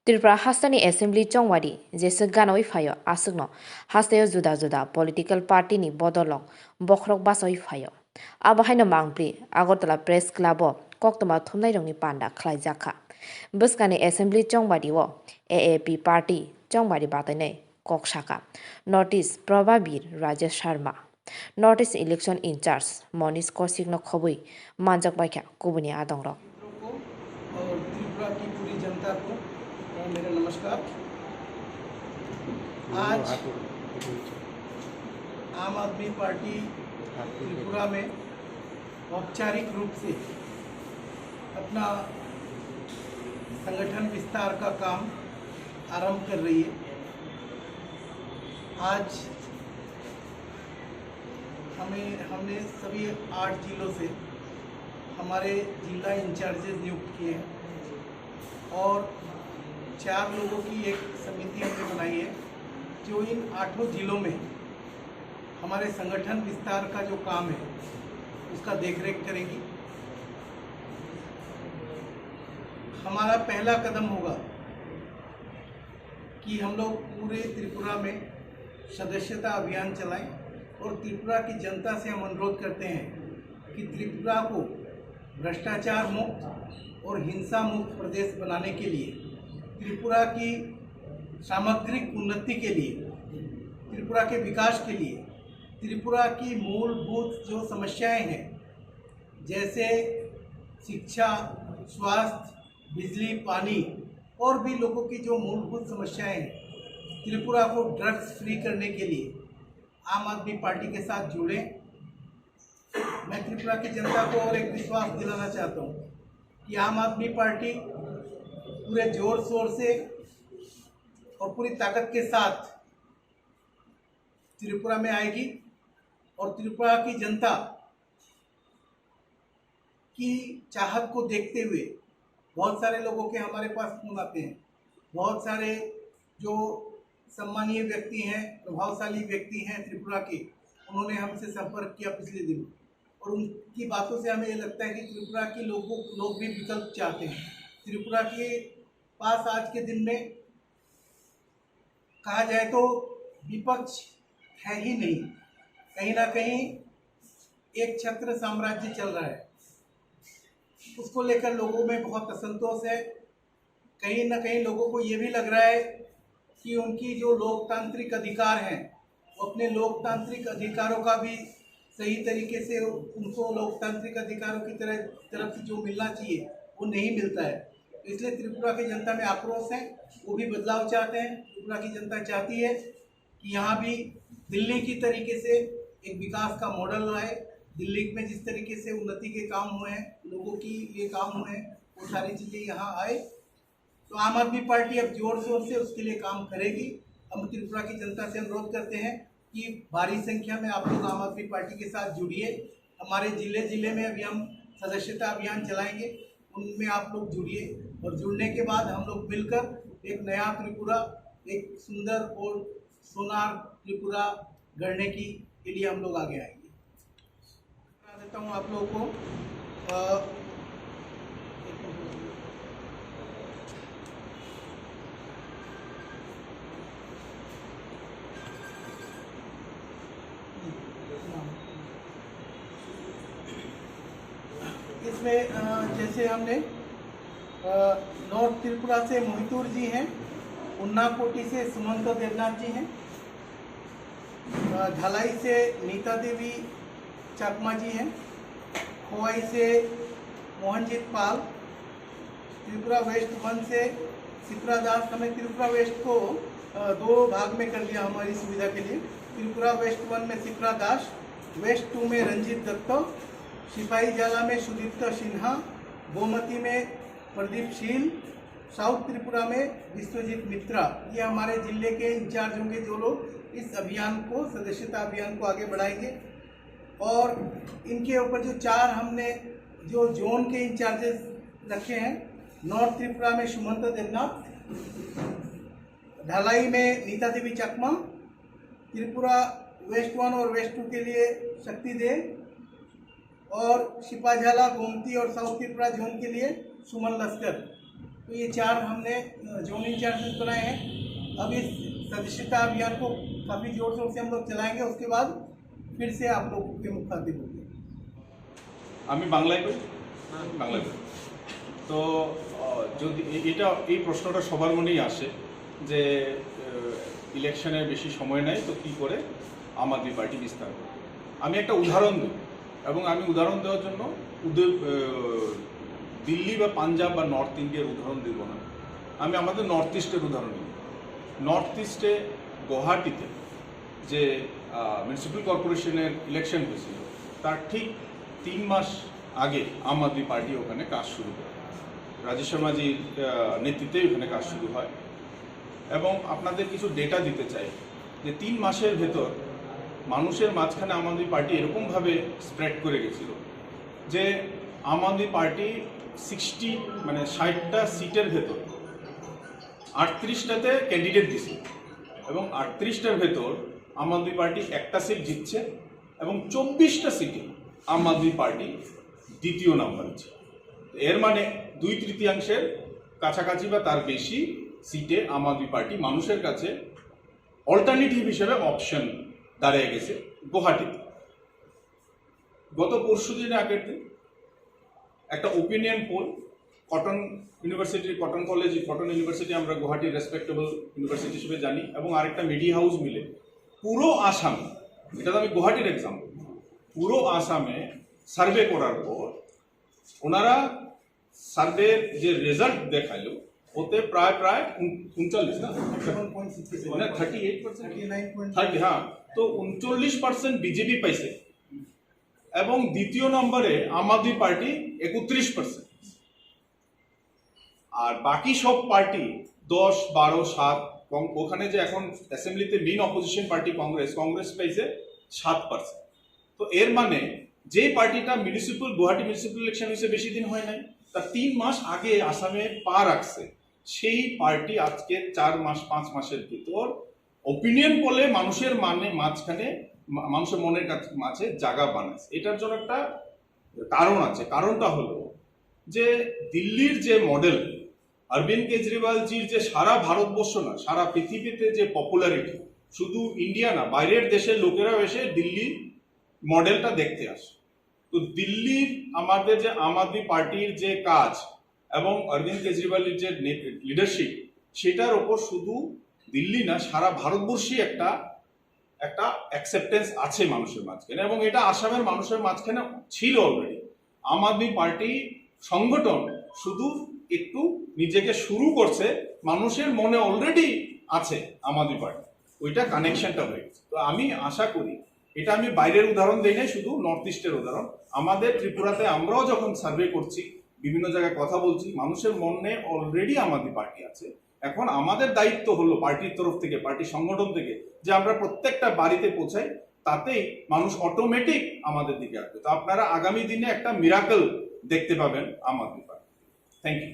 Tripura हास्तानि assembly चंवादी जेसे गानोई फायो आसुकनो हास्तायो जुदा जुदा पॉलिटिकल पार्टी नि बदलक बखरक बासोई फायो आबाहायनो मांगप्रि आगरतला प्रेस क्लाबो कक्तमा थुमनाय रंनि पान्डा खलाइजाखा बसकानि एसेम्बली चंवादी वो एएपी पार्टी चंवादी बातैनै ककशाखा नॉर्थ ईस्ट प्रभाबीर Rajesh Sharma north east election incharge Manish Kaushik खबुई मानजक बाइख्या कुबुनी आदंग और त्रिपुरा की पूरी जनता को मेरा नमस्कार। आज आम आदमी पार्टी त्रिपुरा में औपचारिक रूप से अपना संगठन विस्तार का काम आरंभ कर रही है। आज हमने सभी 8 जिलों से हमारे जिला इंचार्जेस नियुक्त किए हैं और 4 लोगों की एक समिति हमने बनाई है जो इन 8 जिलों में हमारे संगठन विस्तार का जो काम है उसका देखरेख करेगी। हमारा पहला कदम होगा कि हम लोग पूरे त्रिपुरा में सदस्यता अभियान चलाएं और त्रिपुरा की जनता से हम अनुरोध करते हैं कि त्रिपुरा को भ्रष्टाचार मुक्त और हिंसा मुक्त प्रदेश बनाने के लिए, त्रिपुरा की सामग्रिक उन्नति के लिए, त्रिपुरा के विकास के लिए, त्रिपुरा की मूलभूत जो समस्याएं हैं जैसे शिक्षा, स्वास्थ्य, बिजली, पानी और भी लोगों की जो मूलभूत समस्याएं हैं, त्रिपुरा को ड्रग्स फ्री करने के लिए आम आदमी पार्टी के साथ जुड़ें। मैं त्रिपुरा की जनता को और एक विश्वास दिलाना चाहता हूँ कि आम आदमी पार्टी पूरे जोर शोर से और पूरी ताकत के साथ त्रिपुरा में आएगी और त्रिपुरा की जनता की चाहत को देखते हुए बहुत सारे लोगों के हमारे पास फोन आते हैं। बहुत सारे जो सम्मानीय व्यक्ति हैं, प्रभावशाली व्यक्ति हैं त्रिपुरा के, उन्होंने हमसे संपर्क किया पिछले दिनों और उनकी बातों से हमें ये लगता है कि त्रिपुरा के लोग भी विकल्प चाहते हैं। त्रिपुरा के पास आज के दिन में कहा जाए तो विपक्ष है ही नहीं, कहीं ना कहीं एक छत्र साम्राज्य चल रहा है। उसको लेकर लोगों में बहुत असंतोष है। कहीं ना कहीं लोगों को ये भी लग रहा है कि उनकी जो लोकतांत्रिक अधिकार हैं वो अपने लोकतांत्रिक अधिकारों का भी सही तरीके से उनको लोकतांत्रिक अधिकारों की तरफ से जो मिलना चाहिए वो नहीं मिलता है। इसलिए त्रिपुरा की जनता में आक्रोश है, वो भी बदलाव चाहते हैं। त्रिपुरा की जनता चाहती है कि यहाँ भी दिल्ली की तरीके से एक विकास का मॉडल आए। दिल्ली में जिस तरीके से उन्नति के काम हुए हैं, लोगों की ये काम हुए हैं, वो सारी चीज़ें यहाँ आए। तो आम आदमी पार्टी अब जोर शोर से उसके लिए काम करेगी। हम त्रिपुरा की जनता से अनुरोध करते हैं कि भारी संख्या में आप लोग आम आदमी पार्टी के साथ जुड़िए। हमारे जिले में अभी हम सदस्यता अभियान चलाएंगे, उनमें आप लोग जुड़िए और जुड़ने के बाद हम लोग मिलकर एक नया त्रिपुरा, एक सुंदर और सोनार त्रिपुरा गढ़ने के लिए हम लोग आगे आएंगे। बता देता हूँ आप लोगों को इसमें जैसे हमने नॉर्थ त्रिपुरा से मोहितूर जी हैं, उन्नाकोटी से सुमंत देवनाथ जी हैं, ढलाई से नीता देवी चकमा जी हैं, खोवाई से मोहनजीत पाल, त्रिपुरा वेस्ट 1 से सिप्रा दास। हमें त्रिपुरा वेस्ट को 2 भाग में कर लिया हमारी सुविधा के लिए। त्रिपुरा वेस्ट 1 में सिप्रा दास, वेस्ट 2 में रंजीत दत्तो, सिपाही जाला में सुदीप्त सिन्हा, गोमती में प्रदीप शील, साउथ त्रिपुरा में विश्वजीत मित्रा। ये हमारे जिले के इंचार्ज होंगे जो लोग इस अभियान को, सदस्यता अभियान को आगे बढ़ाएंगे। और इनके ऊपर जो 4 हमने जो जोन के इंचार्जेस रखे हैं, नॉर्थ त्रिपुरा में सुमंत देवनाथ, ढलाई में नीता देवी चकमा, त्रिपुरा वेस्ट 1 और वेस्ट 2 के लिए शक्ति दे, और सिपाझाला, गोमती और साउथ त्रिपुरा जोन के लिए सुमन लश्कर। तो ये 4 हमने जोन इंचार्जेस बनाए हैं। अब इस सदस्यता अभियान को काफ़ी जोर शोर से हम लोग चलाएंगे, उसके बाद फिर से आप लोगों के मुखातिब होंगे। আমি বাংলায় করি বাংলায় করি তো যদি এটা এই প্রশ্নটা সবার মনেই আসে যে ইলেকশনের বেশি সময় নাই তো কি করে আম আদমি পার্টি বিস্তার করে। আমি একটা উদাহরণ দিই এবং আমি উদাহরণ দেওয়ার জন্য দিল্লি বা পাঞ্জাব বা নর্থ ইন্ডিয়ার উদাহরণ দেব না, আমি আমাদের নর্থ ইস্টের উদাহরণ নিই। নর্থ ইস্টে গুয়াহাটিতে যে মিউনিসিপ্যাল কর্পোরেশনের ইলেকশন হয়েছিল তার ঠিক 3 মাস আগে আম আদমি পার্টি ওখানে কাজ শুরু করে, রাজেশ শর্মাজির নেতৃত্বে ওখানে কাজ শুরু হয়। এবং আপনাদের কিছু ডেটা দিতে চাই যে 3 মাসের ভেতর মানুষের মাঝখানে আম আদমি পার্টি এরকমভাবে স্প্রেড করে গেছিল যে আম আদমি পার্টি 60টা সিটের ভেতর 38টাতে ক্যান্ডিডেট দিছে এবং 38টার ভেতর আম আদমি পার্টি একটা সিট জিতছে এবং 24টা সিটে আম আদমি পার্টি দ্বিতীয় নাম্বারে ছিল। এর মানে 2/3 কাছাকাছি বা তার বেশি সিটে আম আদমি পার্টি মানুষের কাছে অল্টারনেটিভ হিসেবে অপশন দাঁড়িয়ে গেছে গুয়াহাটিতে। গত পরশু দিন আগের দিন একটা opinion pole cotton university, cotton college, cotton university আমরা গুয়াহাটির রেসপেক্টেবল ইউনিভার্সিটি হিসেবে জানি, এবং আরেকটা মিডিয়া হাউস মিলে পুরো আসামে, এটা তো আমি গুয়াহাটির এক্সাম্পল, পুরো আসামে সার্ভে করার পর ওনারা সার্ভের যে রেজাল্ট দেখালো ওতে প্রায় 39 না 38%, হ্যাঁ, তো 39% বিজেপি পাইছে এবং দ্বিতীয় নম্বরে আম আদমি পার্টি 31%। আর বাকি সব পার্টি 10, 12, 7, ওখানে যে এখন অ্যাসেম্বলিতে মেইন অপোজিশন পার্টি কংগ্রেস পাইছে 7%। তো এর মানে যে পার্টিটা গুয়াহাটি মিউনিসিপ্যাল ইলেকশন হয়েছে বেশি দিন হয় নাই, তার 3 মাস আগে আসামে পা রাখছে, সেই পার্টি আজকে 4 মাস 5 মাসের ভিতর ওপিনিয়ন পোলে মানুষের মাঝখানে মানুষের মনের মাঝে জায়গা বানাচ্ছে। এটার জন্য একটা কারণ আছে। কারণটা হলো যে দিল্লির যে মডেল, অরবিন্দ কেজরিওয়ালজির যে সারা ভারতবর্ষ না সারা পৃথিবীতে যে পপুলারিটি, শুধু ইন্ডিয়া না বাইরের দেশের লোকেরাও এসে দিল্লি মডেলটা দেখতে আসে। তো দিল্লির আমাদের যে আম আদমি পার্টির যে কাজ এবং অরবিন্দ কেজরিওয়ালের যে লিডারশিপ, সেটার ওপর শুধু দিল্লি না সারা ভারতবর্ষই একটা অ্যাকসেপ্টেন্স আছে মানুষের মাঝখানে, এবং এটা আসামের মানুষের মাঝখানে ছিল অলরেডি। আম আদমি পার্টি সংগঠন শুধু একটু নিজেকে শুরু করছে, মানুষের মনে অলরেডি আছে আম আদমি পার্টি, ওইটা কানেকশনটা হয়ে গেছে। তো আমি আশা করি, এটা আমি বাইরের উদাহরণ দিই নাই, শুধু নর্থ ইস্টের উদাহরণ, আমাদের ত্রিপুরাতে আমরাও যখন সার্ভে করছি, বিভিন্ন জায়গায় কথা বলছি, মানুষের মনে অলরেডি আম আদমি পার্টি আছে। এখন আমাদের দায়িত্ব হলো পার্টির তরফ থেকে, পার্টির সংগঠন থেকে, যে আমরা প্রত্যেকটা বাড়িতে পৌঁছাই, তাতেই মানুষ অটোমেটিক আমাদের দিকে আসবে। তো আপনারা আগামী দিনে একটা মিরাকল দেখতে পাবেন আম আদমি পার্টি। Thank you.